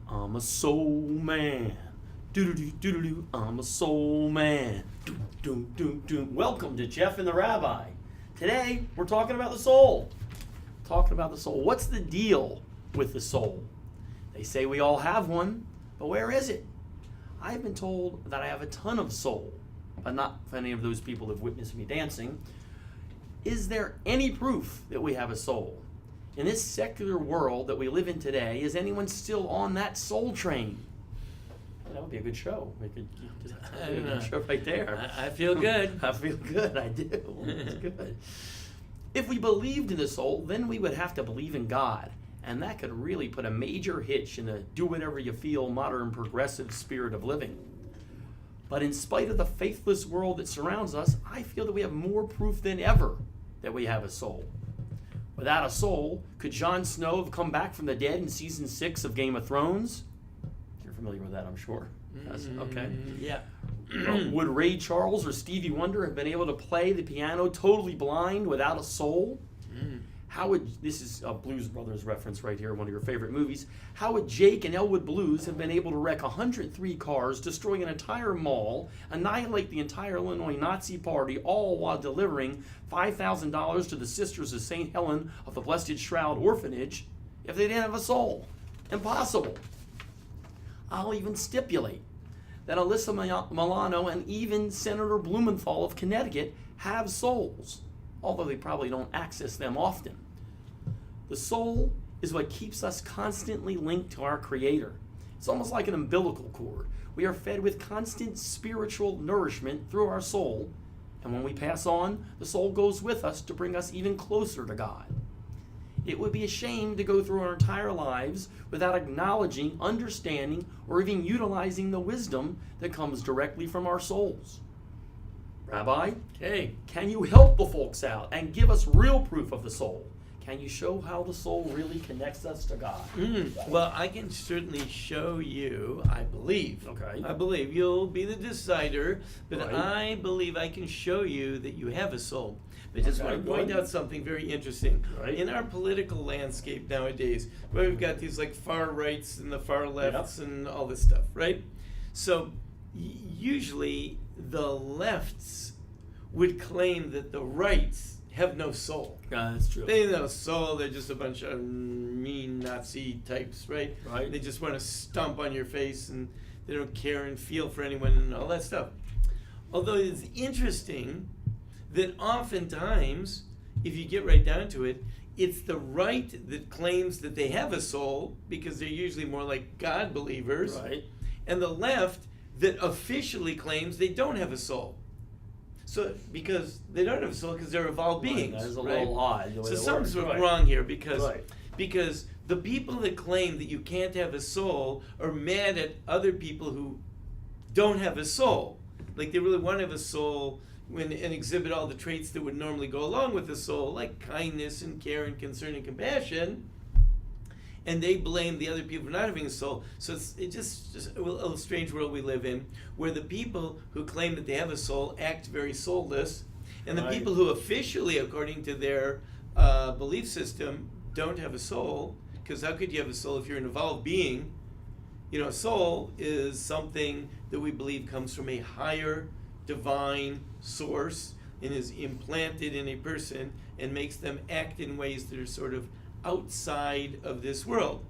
I'm a soul man. Do-do-do-do-do-do. I'm a soul man. Do-do-do-do. Welcome to Jeff and the Rabbi. Today, we're talking about the soul. What's the deal with the soul? They say we all have one, but where is it? I've been told that I have a ton of soul, but not if any of those people have witnessed me dancing. Is there any proof that we have a soul? In this secular world that we live in today, is anyone still on that soul train? That would be a good show. We could just have a good show right there. I feel good. I feel good. I do. It's good. If we believed in the soul, then we would have to believe in God. And that could really put a major hitch in the do whatever you feel modern progressive spirit of living. But in spite of the faithless world that surrounds us, I feel that we have more proof than ever that we have a soul. Without a soul, could Jon Snow have come back from the dead in season 6 of Game of Thrones? You're familiar with that, I'm sure. Okay. Yeah. Would Ray Charles or Stevie Wonder have been able to play the piano totally blind without a soul? How would, this is a Blues Brothers reference right here, one of your favorite movies. How would Jake and Elwood Blues have been able to wreck 103 cars, destroy an entire mall, annihilate the entire Illinois Nazi Party, all while delivering $5,000 to the Sisters of St. Helen of the Blessed Shroud Orphanage if they didn't have a soul? Impossible. I'll even stipulate that Alyssa Milano and even Senator Blumenthal of Connecticut have souls, although they probably don't access them often. The soul is what keeps us constantly linked to our Creator. It's almost like an umbilical cord. We are fed with constant spiritual nourishment through our soul, and when we pass on, the soul goes with us to bring us even closer to God. It would be a shame to go through our entire lives without acknowledging, understanding, or even utilizing the wisdom that comes directly from our souls. Rabbi, Okay. can you help the folks out and give us real proof of the soul? Can you show how the soul really connects us to God? Well, I can certainly show you, I believe. Okay. I believe you'll be the decider, but Right. I believe I can show you that you have a soul. But I just Okay, want to go point ahead. out something very interesting. Right. In our political landscape nowadays, where we've got these like far rights and the far lefts and all this stuff, right? So usually the lefts would claim that the rights have no soul. That's true. They have no soul. They're just a bunch of mean Nazi types, right? Right. They just want to stomp on your face and they don't care and feel for anyone and all that stuff. Although it's interesting that oftentimes, if you get right down to it, it's the right that claims that they have a soul because they're usually more like God believers, Right. and the left that officially claims they don't have a soul. So, because they don't have a soul because they're evolved beings. That is a right? little odd. the way So it something's works. Right. wrong here because Right. because the people that claim that you can't have a soul are mad at other people who don't have a soul. Like they really want to have a soul and exhibit all the traits that would normally go along with a soul, like kindness and care and concern and compassion. And they blame the other people for not having a soul. So it's just a strange world we live in, where the people who claim that they have a soul act very soulless, and the Right. people who officially, according to their belief system, don't have a soul. Because how could you have a soul if you're an evolved being? You know, a soul is something that we believe comes from a higher divine source and is implanted in a person and makes them act in ways that are sort of outside of this world.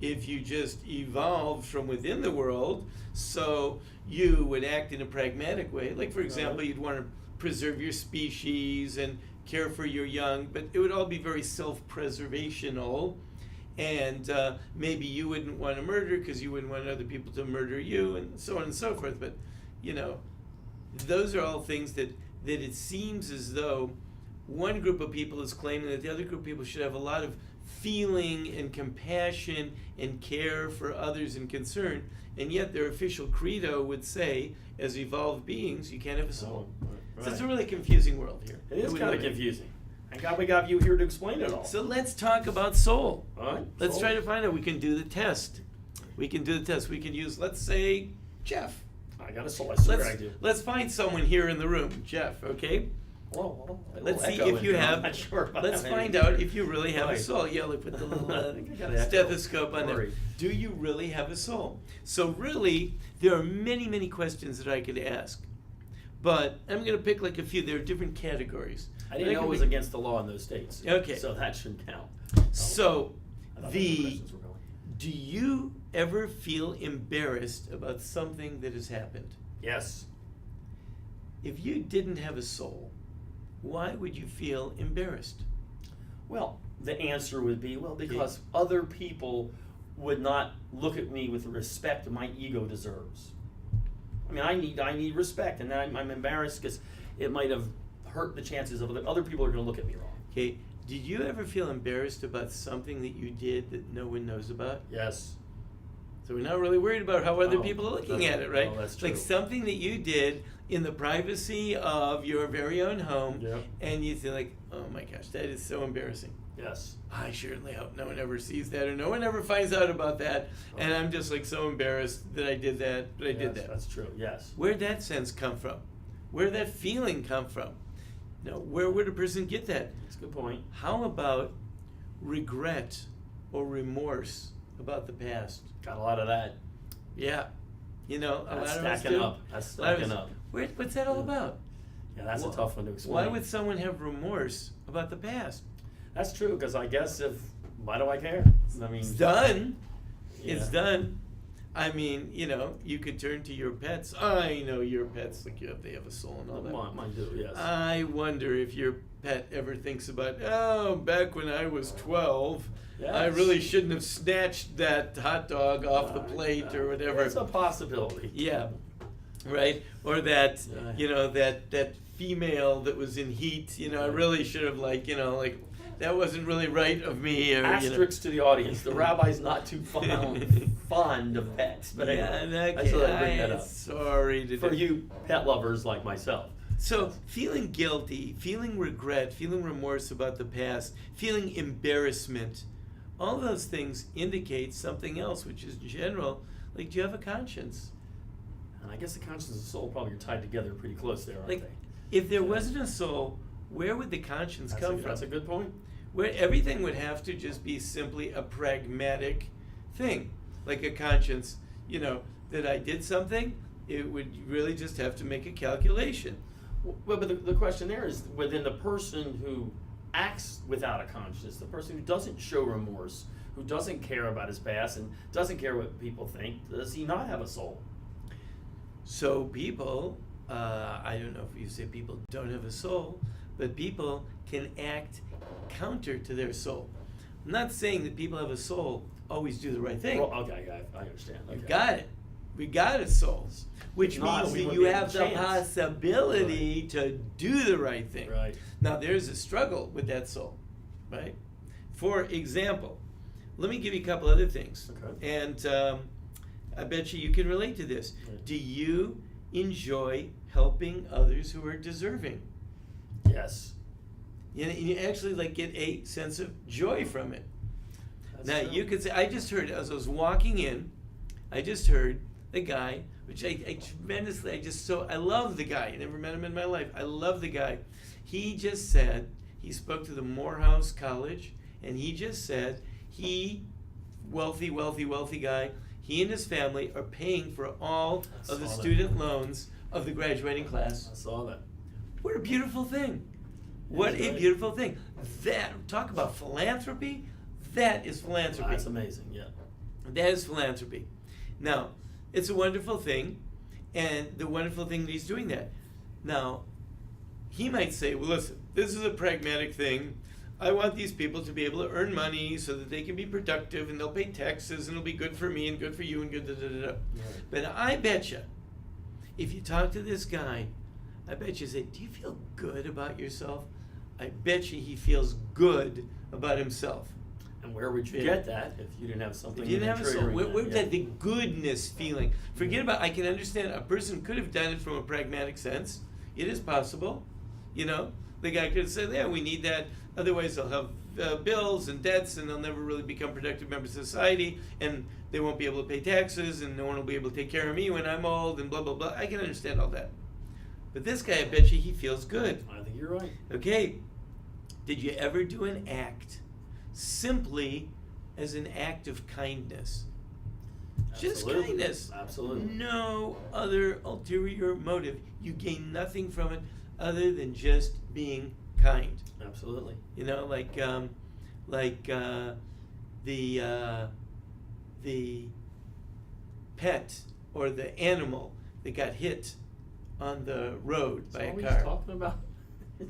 If you just evolved from within the world, so you would act in a pragmatic way. Like, for example, you'd want to preserve your species and care for your young, but it would all be very self-preservational. And maybe you wouldn't want to murder because you wouldn't want other people to murder you, and so on and so forth. But, you know, those are all things that it seems as though one group of people is claiming that the other group of people should have a lot of feeling and compassion and care for others and concern, and yet their official credo would say, as evolved beings, you can't have a soul. Right. So it's a really confusing world here. It is kind of confusing. Thank God we got you here to explain it all. So let's talk about soul. All right. Let's Soul. try to find out. We can do the test. We can use, let's say, Jeff. I got a soul. I swear I Let's, do. let's find someone here in the room. Jeff, okay? Well, Let's see echo if in you here. I'm have. not sure about Let's that. find out if you really have a Right. soul. Yeah, look, put the little I think I got an echo. stethoscope on there. Sorry. Do you really have a soul? So really, there are many, many questions that I could ask, but I'm going to pick like a few. There are different categories. I didn't know it was against the law in those states. Okay. So that shouldn't count. So, I thought that's where the questions were going. do you ever feel embarrassed about something that has happened? Yes. If you didn't have a soul, why would you feel embarrassed? Well, the answer would be, well, because other people would not look at me with the respect my ego deserves. I mean, I need respect, and then I'm embarrassed because it might have hurt the chances of other people are going to look at me wrong. Okay, did you ever feel embarrassed about something that you did that no one knows about? Yes. So we're not really worried about how other Oh, people are looking at it, right? oh, that's Like true. something that you did in the privacy of your very own home, Yep. and you feel like, oh my gosh, that is so embarrassing. Yes. I certainly hope no one ever sees that or no one ever finds out about that, and I'm just like so embarrassed that I did that, but I did Yes, that. That's true. Yes. Where'd that sense come from? Where'd that feeling come from? Now, where would a person get that? That's a good point. How about regret or remorse about the past? Got a lot of that. Yeah. You know, a That's lot of us stacking do. up. That's A lot of stacking us- up. What's that all about? Yeah, that's a tough one to explain. Why would someone have remorse about the past? That's true, because I guess why do I care? I mean, It's done. Yeah. It's done. I mean, you know, you could turn to your pets. I know your pets, like they have a soul and all that. Mine do, yes. I wonder if your pet ever thinks about, oh, back when I was 12, I Yes. really shouldn't have snatched that hot dog off the plate or whatever. It's a possibility. Yeah, right? Or that, Yeah. you know, that female that was in heat, you know, I really should have, like, you know, like, that wasn't really right of me. Or, Asterisks to the audience. The rabbi's not too fond of pets, but yeah, anyway, I thought I'd bring that up. Sorry to For you pet lovers like myself. So, feeling guilty, feeling regret, feeling remorse about the past, feeling embarrassment, all those things indicate something else, which is general. Like, do you have a conscience? And I guess the conscience and the soul probably are tied together pretty close there, aren't Like, they? if there wasn't a soul, where would the conscience come from? That's a good point. Where everything would have to just be simply a pragmatic thing, like a conscience. You know, that I did something, it would really just have to make a calculation. Well, but the question there is within the person who acts without a conscience, the person who doesn't show remorse, who doesn't care about his past and doesn't care what people think, does he not have a soul? So people, I don't know if you say people don't have a soul, but people can act counter to their soul. I'm not saying that people have a soul always do the right thing. Well, okay, I understand. You've Okay. got it. We got a soul, which If not, means we that wouldn't you be have the having a chance. possibility to do the right thing. Right. Now, there's a struggle with that soul, right? For example, let me give you a couple other things. Okay. And I bet you can relate to this. Right. Do you enjoy helping others who are deserving? Yes. You actually like get a sense of joy from it. That's Now, true. you could say, I just heard, as I was walking in, I just heard a guy, which I tremendously, I love the guy. I never met him in my life. I love the guy. He just said, he spoke to the Morehouse College, and he just said, wealthy guy, he and his family are paying for all I of the saw that. student loans of the graduating class. I saw that. What a beautiful thing. What That's a right. beautiful thing. That, talk about philanthropy, that is philanthropy. That's amazing, yeah. That is philanthropy. Now, it's a wonderful thing, and the wonderful thing that he's doing that. Now, he might say, well, listen, this is a pragmatic thing. I want these people to be able to earn money so that they can be productive, and they'll pay taxes, and it'll be good for me, and good for you, and good da-da-da-da. Right. But I bet you, if you talk to this guy, I bet you say, do you feel good about yourself? I bet you he feels good about himself. And where would you Yeah. get that if you didn't have something If you didn't have a soul, triggering where'd yeah. that the goodness feeling? Forget about, I can understand a person could have done it from a pragmatic sense. It is possible. You know, the guy could have said, yeah, we need that. Otherwise, they'll have bills and debts, and they'll never really become productive members of society, and they won't be able to pay taxes, and no one will be able to take care of me when I'm old, and blah, blah, blah. I can understand all that. But this guy, I bet you he feels good. I think you're right. Okay, did you ever do an act simply as an act of kindness? Just Absolutely. kindness. Absolutely. No other ulterior motive. You gain nothing from it other than just being kind. Absolutely. You know, like the pet or the animal that got hit on the road by a That's all car. he's talking about.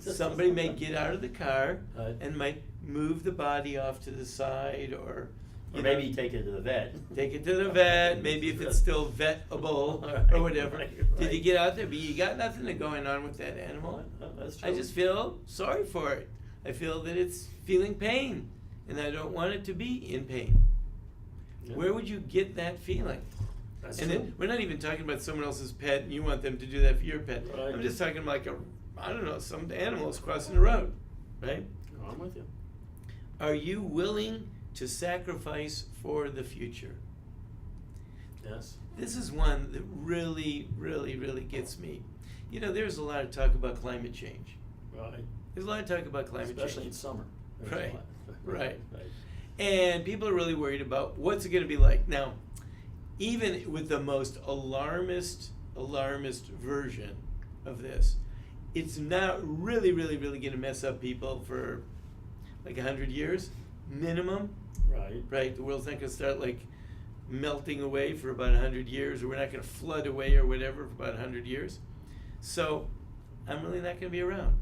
Somebody may get out of the car Right. and might move the body off to the side, or Or maybe take it to the vet. take it to the vet. Maybe if it's still vetable or whatever. Right. Did you get out there? But you got nothing going on with that animal. That's true. I just feel sorry for it. I feel that it's feeling pain, and I don't want it to be in pain. Yeah. Where would you get that feeling? That's And true. then we're not even talking about someone else's pet, and you want them to do that for your pet. Right. I'm just talking like I don't know, some animal is crossing the road, right? Oh, I'm with you. Are you willing to sacrifice for the future? Yes. This is one that really, really, really gets me. You know, there's a lot of talk about climate change. Right. There's a lot of talk about climate Especially in change. summer. There's a Right. lot. Right. Right. And people are really worried about what's it going to be like. Now, even with the most alarmist version of this, it's not really going to mess up people for like 100 years minimum. Right. Right? The world's not going to start like melting away for about 100 years, or we're not going to flood away or whatever for about 100 years. So I'm really not going to be around.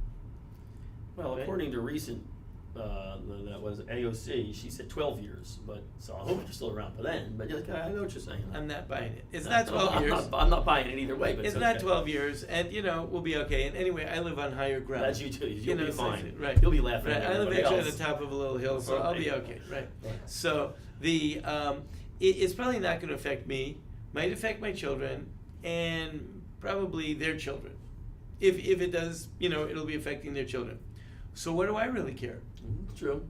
Well, Okay. according to recent, that was AOC, she said 12 years. But so I hope you're still around for then. But I know what you're saying. I'm not buying it. It's not 12 years. I'm not buying it either way. But It's okay. not 12 years, and we'll be okay. And anyway, I live on higher ground. That's you too. You'll be so- fine. Right. You'll be laughing Right. at I live everybody actually else. on the top of a little hill, so I'll be Right. okay. Right. Right. So the it's probably not going to affect me. Might affect my children, and probably their children. If it does, it'll be affecting their children. So what do I really care? True.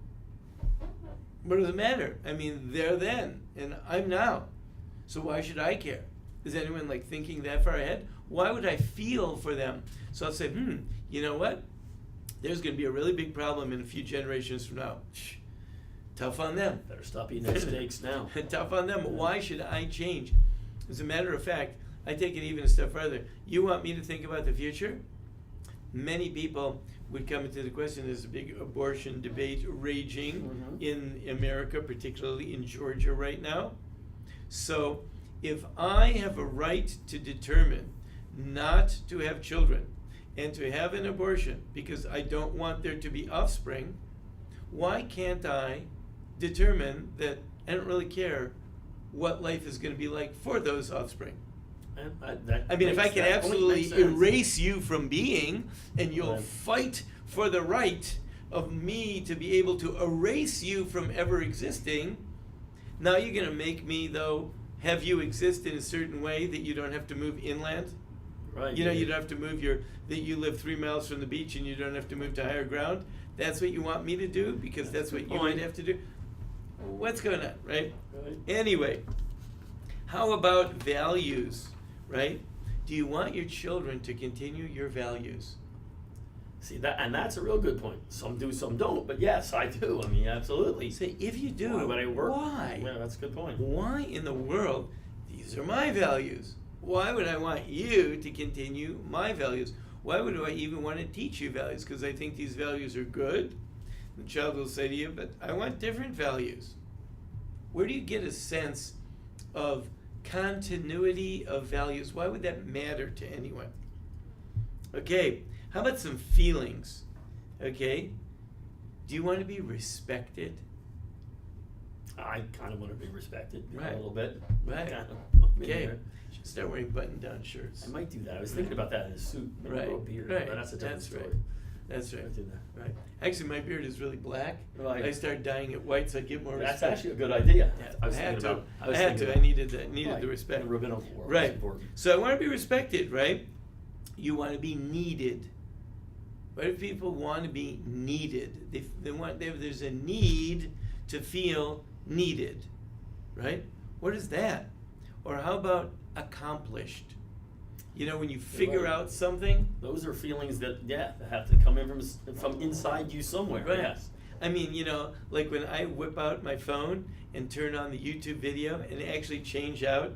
What does it matter? I mean, they're then, and I'm now. So why should I care? Is anyone like thinking that far ahead? Why would I feel for them? So I'll say, you know what? There's going to be a really big problem in a few generations from now. Shh. Tough on them. Better stop eating those steaks now. Tough on them. Why should I change? As a matter of fact, I take it even a step further. You want me to think about the future? Many people would come into the question. There's a big abortion debate raging in America, particularly in Georgia right now. So if I have a right to determine not to have children and to have an abortion because I don't want there to be offspring, why can't I determine that I don't really care what life is going to be like for those offspring? I mean, if I can absolutely erase you from being, and you'll fight for the right of me to be able to erase you from ever existing, now you're going to make me, though, have you exist in a certain way that you don't have to move inland? Right. You don't have to move that you live 3 miles from the beach and you don't have to move to higher ground? That's what you want me to do? Because that's what you might have to do? What's going on, right? Anyway, how about values, right? Do you want your children to continue your values? See that, and that's a real good point. Some do, some don't. But yes, I do. I mean, absolutely. Say, if you do, Why would I work? why? Yeah, that's a good point. Why in the world? These are my values. Why would I want you to continue my values? Why would I even want to teach you values? Because I think these values are good. The child will say to you, but I want different values. Where do you get a sense of continuity of values? Why would that matter to anyone? Okay, how about some feelings? Okay, do you want to be respected? I kind of want to be respected, Right. a little bit. Right. Kind of. Okay, should start wearing button-down shirts. I might do that. I was thinking about that in a suit. Maybe Right, grow a beard, right. but that's a different That's story. right. That's I right. might do that. Right. Actually, my beard is really black. Right. I start dyeing it white so I get more That's respect. actually a good idea. Yeah, I was I had thinking to. about. I was had thinking to. about- I needed Right. the respect. The rabbinical war. Right. Was important. So I want to be respected, right? You want to be needed. What if people want to be needed? There's a need to feel needed, right? What is that? Or how about accomplished? You know, when you figure right. out something. Those are feelings that that have to come in from inside you somewhere. Right. Yes. I mean, you know, like when I whip out my phone and turn on the YouTube video and actually change out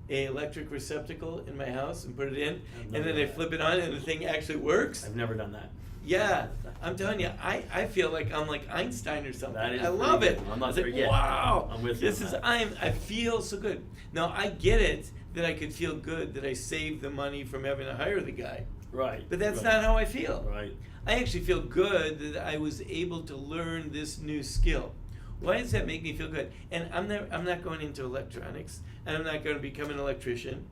a electric receptacle in my house and put it in, and then I flip it on and the thing actually works. I've never done that. Yeah, I'm telling you, I feel like I'm like Einstein or something. That is I love pretty it. good. I'm not It's there like, yet. wow, I'm with you this on is that. I feel so good. Now I get it that I could feel good that I saved the money from having to hire the guy, Right. but that's right. not how I feel. Right. I actually feel good that I was able to learn this new skill. Why does that make me feel good? And I'm not going into electronics, and I'm not going to become an electrician,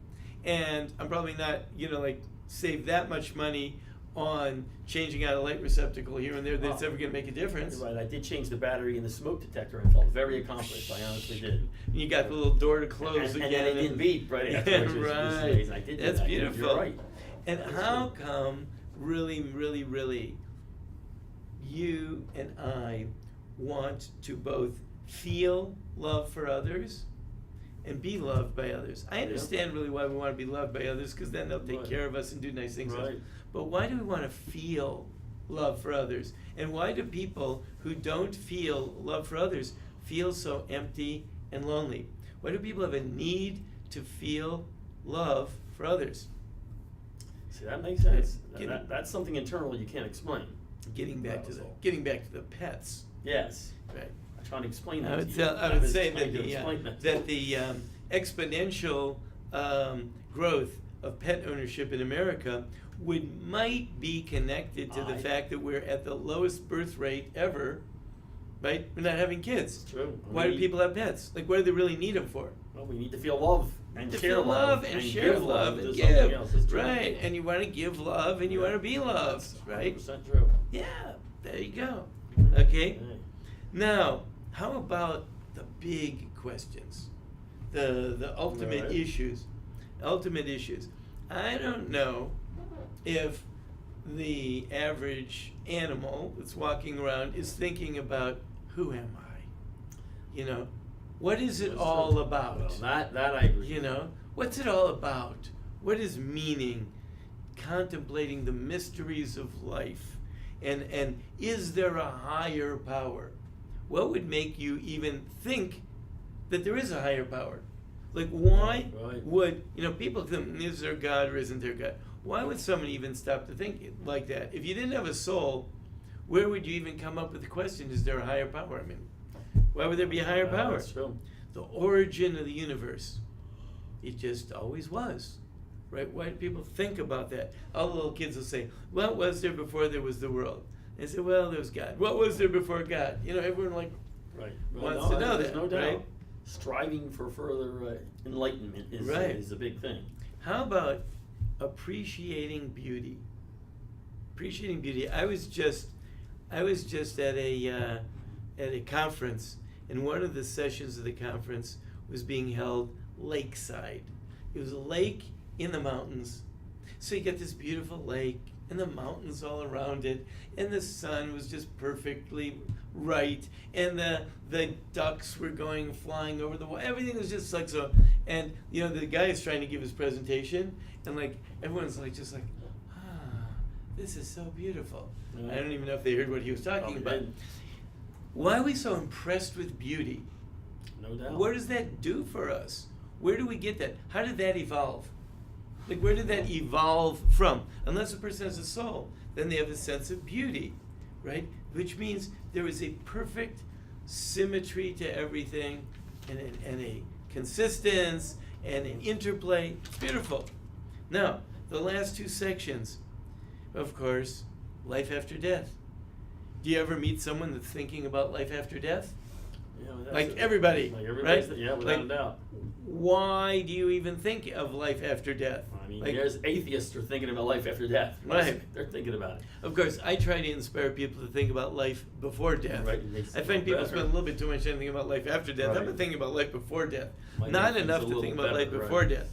and I'm probably not, you know, like save that much money on changing out a light receptacle here and there that's ever going to make a difference. You're right. I did change the battery in the smoke detector and felt very accomplished. I honestly did. And you got the little door to close and again. then it didn't beep right Yeah, afterwards. Which was right. amazing. I did do That's that. beautiful. You're right. And That's how true. come, really, you and I want to both feel love for others and be loved by others? I understand really why we want to be loved by others, because then they'll take Right. care of us and do nice things. Right. But why do we want to feel love for others? And why do people who don't feel love for others feel so empty and lonely? Why do people have a need to feel love for others? See, that makes sense. Yeah. That's something internal you can't explain. Getting back to Also. the pets, Yes. right? I'm trying to explain that I to would, you. I would was say trying that to explain that. the exponential growth of pet ownership in America might be connected to the fact that we're at the lowest birth rate ever, right? We're not having kids. It's true. Why do people have pets? Like, what do they really need them for? Well, we need to feel love and To share feel love love and share give love to and something give, else. It's true. right? And you want to give love and you want to be loved, That's right? 100% true. Yeah, there you go. Mhm. Okay. Yeah. Now, how about the big questions, the ultimate Right. issues? Ultimate issues. I don't know if the average animal that's walking around is thinking about, who am I? You know, what is it That's all true. about? Well, that I agree. You know, what's it all about? What is meaning? Contemplating the mysteries of life. And is there a higher power? What would make you even think that there is a higher power? Like, why Right. would, you know, people think, is there God or isn't there God? Why would someone even stop to think like that? If you didn't have a soul, where would you even come up with the question, is there a higher power? I mean, why would there be a higher power? That's true. The origin of the universe. It just always was. Right? Why do people think about that? All the little kids will say, what was there before there was the world? They say, well, there was God. What was there before God? You know, everyone like Right. wants to know there's that, no doubt. right? Striving for further enlightenment Right. is a big thing. How about appreciating beauty? Appreciating beauty. I was just at a conference, and one of the sessions of the conference was being held lakeside. It was a lake in the mountains. So you get this beautiful lake and the mountains all around it, and the sun was just perfectly right, and the ducks were flying over the water. Everything was just like so. And you know, the guy is trying to give his presentation, and like everyone's like just like, this is so beautiful. Yeah. I don't even know if they heard what he was talking Probably about. did. Why are we so impressed with beauty? No doubt. What does that do for us? Where do we get that? How did that evolve? Like, where did that evolve from? Unless a person has a soul, then they have a sense of beauty, right? Which means there is a perfect symmetry to everything, and a consistence, and an interplay. It's beautiful. Now, the last two sections, of course, life after death. Do you ever meet someone that's thinking about life after death? Yeah, that's Like it. everybody, Like everybody's right? yeah, without Like, a doubt. Why do you even think of life after death? I mean, Like, there's atheists who are thinking about life after death. Right. They're thinking about it. of course, I try to inspire people to think about life before death. Right, it makes I it find feel people better. spend a little bit too much time thinking about life after death. I've Right. been thinking about life before death. Might Not make things enough a to little think about life better, before right. death.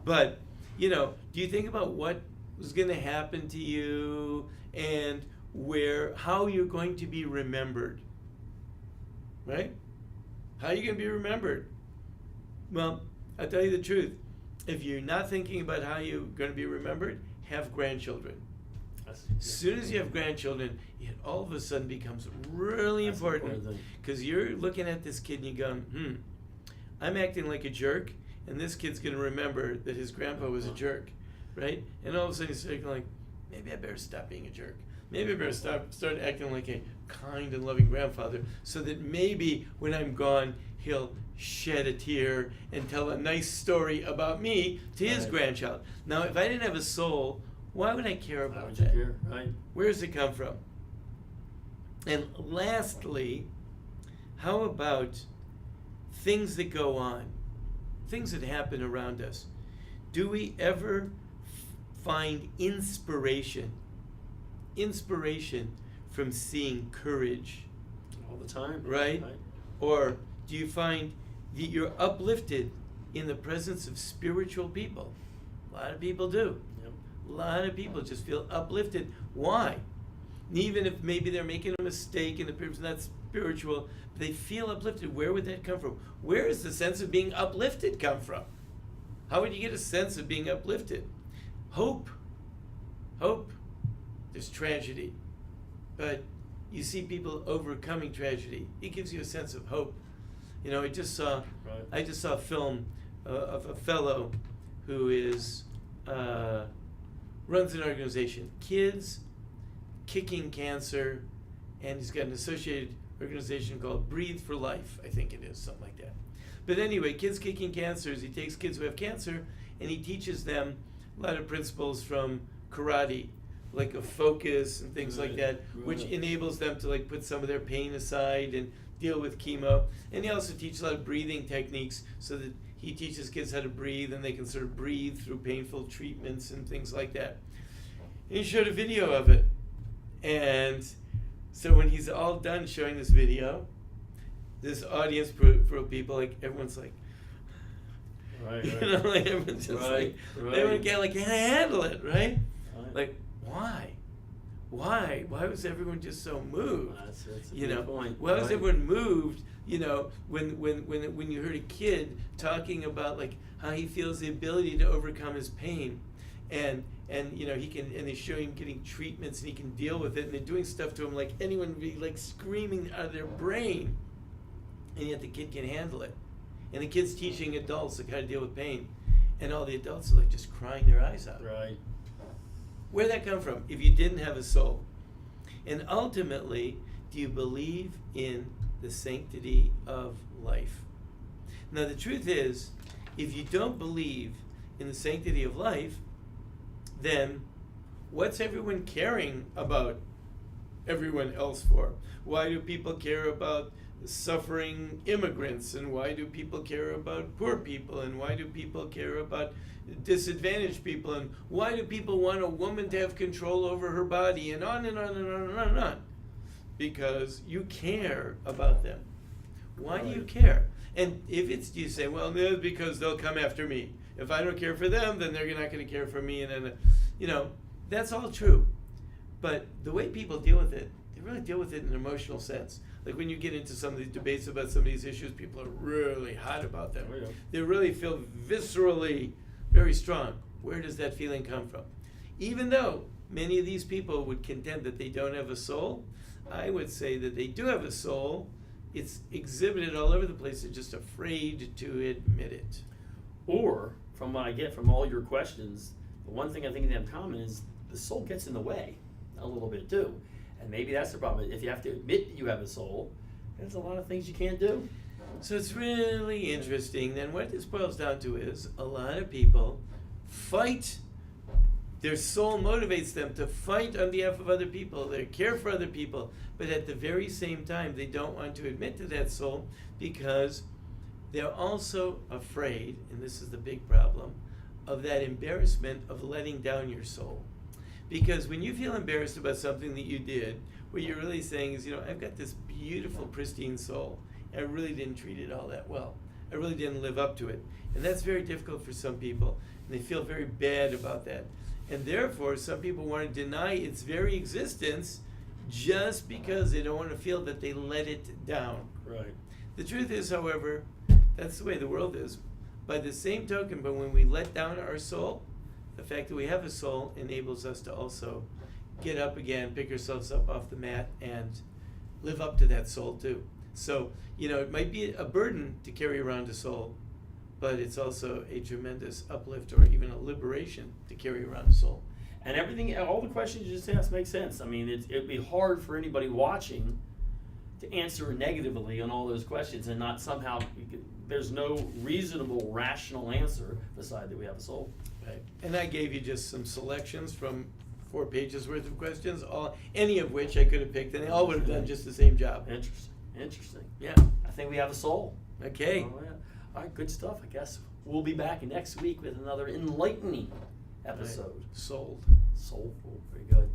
But, you know, do you think about what was going to happen to you and how you're going to be remembered? Right? How are you going to be remembered? Well, I'll tell you the truth. if you're not thinking about how you're going to be remembered, have grandchildren. That's, As soon as you have grandchildren, it all of a sudden becomes really That's important, because you're looking at this kid and you go, I'm acting like a jerk, and this kid's going to remember that his grandpa was a jerk, right? And all of a sudden he's thinking like, maybe I better stop being a jerk. Maybe I better start acting like a kind and loving grandfather, so that maybe when I'm gone, he'll shed a tear and tell a nice story about me to his grandchild. Now, if I didn't have a soul, why would I care Why about would you that? care, right? Where does it come from? And lastly, how about things that go on, things that happen around us? Do we ever find inspiration from seeing courage? All the time. Right? Or do you find that you're uplifted in the presence of spiritual people? A lot of people do. Yep. A lot of people just feel uplifted. Why? Even if maybe they're making a mistake and the person's not spiritual, they feel uplifted. Where would that come from? Where does the sense of being uplifted come from? How would you get a sense of being uplifted? Hope. Hope. There's tragedy. But you see people overcoming tragedy. It gives you a sense of hope. You know, I just saw a film of a fellow who is runs an organization, Kids Kicking Cancer, and he's got an associated organization called Breathe for Life, I think it is, something like that. But anyway, Kids Kicking Cancer is he takes kids who have cancer and he teaches them a lot of principles from karate, like a focus and things like that, which enables them to like put some of their pain aside and deal with chemo. And he also teaches a lot of breathing techniques, so that he teaches kids how to breathe and they can sort of breathe through painful treatments and things like that. And he showed a video of it. And so when he's all done showing this video, this audience for people, like everyone's like, Right. you know, like everyone's just everyone can't handle it, right? Like, why? Why was everyone just so moved? That's a You good know, point. why was everyone moved? You know, when you heard a kid talking about like how he feels the ability to overcome his pain, and you know he can, and they show him getting treatments and he can deal with it, and they're doing stuff to him like anyone would be like screaming out of their brain, and yet the kid can handle it, and the kid's teaching adults like how to deal with pain, and all the adults are like just crying their eyes out. Right. Where'd that come from if you didn't have a soul? And ultimately, do you believe in the sanctity of life? Now, the truth is, if you don't believe in the sanctity of life, then what's everyone caring about everyone else for? Why do people care about suffering immigrants? And why do people care about poor people? And why do people care about disadvantaged people? And why do people want a woman to have control over her body? And on and on and on and on and on. Because you care about them. Why do you care? And if it's, you say, well, no, because they'll come after me. If I don't care for them, then they're not going to care for me. And then, you know, that's all true. But the way people deal with it, they really deal with it in an emotional sense. Like when you get into some of these debates about some of these issues, people are really hot about them. They really feel viscerally very strong. Where does that feeling come from? Even though many of these people would contend that they don't have a soul, I would say that they do have a soul. It's exhibited all over the place. They're just afraid to admit it. Or, from what I get from all your questions, the one thing I think they have in common is the soul gets in the way a little bit too. And maybe that's the problem. If you have to admit that you have a soul, there's a lot of things you can't do. So it's really interesting. Then what this boils down to is a lot of people fight. Their soul motivates them to fight on behalf of other people. They care for other people. But at the very same time, they don't want to admit to that soul because they're also afraid, and this is the big problem, of that embarrassment of letting down your soul. Because when you feel embarrassed about something that you did, what you're really saying is, you know, I've got this beautiful, pristine soul, and I really didn't treat it all that well. I really didn't live up to it. And that's very difficult for some people, and they feel very bad about that. And therefore, some people want to deny its very existence just because they don't want to feel that they let it down. Right. The truth is, however, that's the way the world is. By the same token, but when we let down our soul, the fact that we have a soul enables us to also get up again, pick ourselves up off the mat, and live up to that soul too. So, it might be a burden to carry around a soul, but it's also a tremendous uplift or even a liberation to carry around a soul. And everything, all the questions you just asked make sense. I mean, it'd be hard for anybody watching to answer negatively on all those questions and not somehow, there's no reasonable, rational answer beside that we have a soul. Right. And I gave you just some selections from 4 pages worth of questions, any of which I could have picked, and they all would have done just the same job. Interesting. Yeah. I think we have a soul. Okay. Oh, yeah. All right, good stuff. I guess we'll be back next week with another enlightening episode. Right. Sold. Soulful. Very good.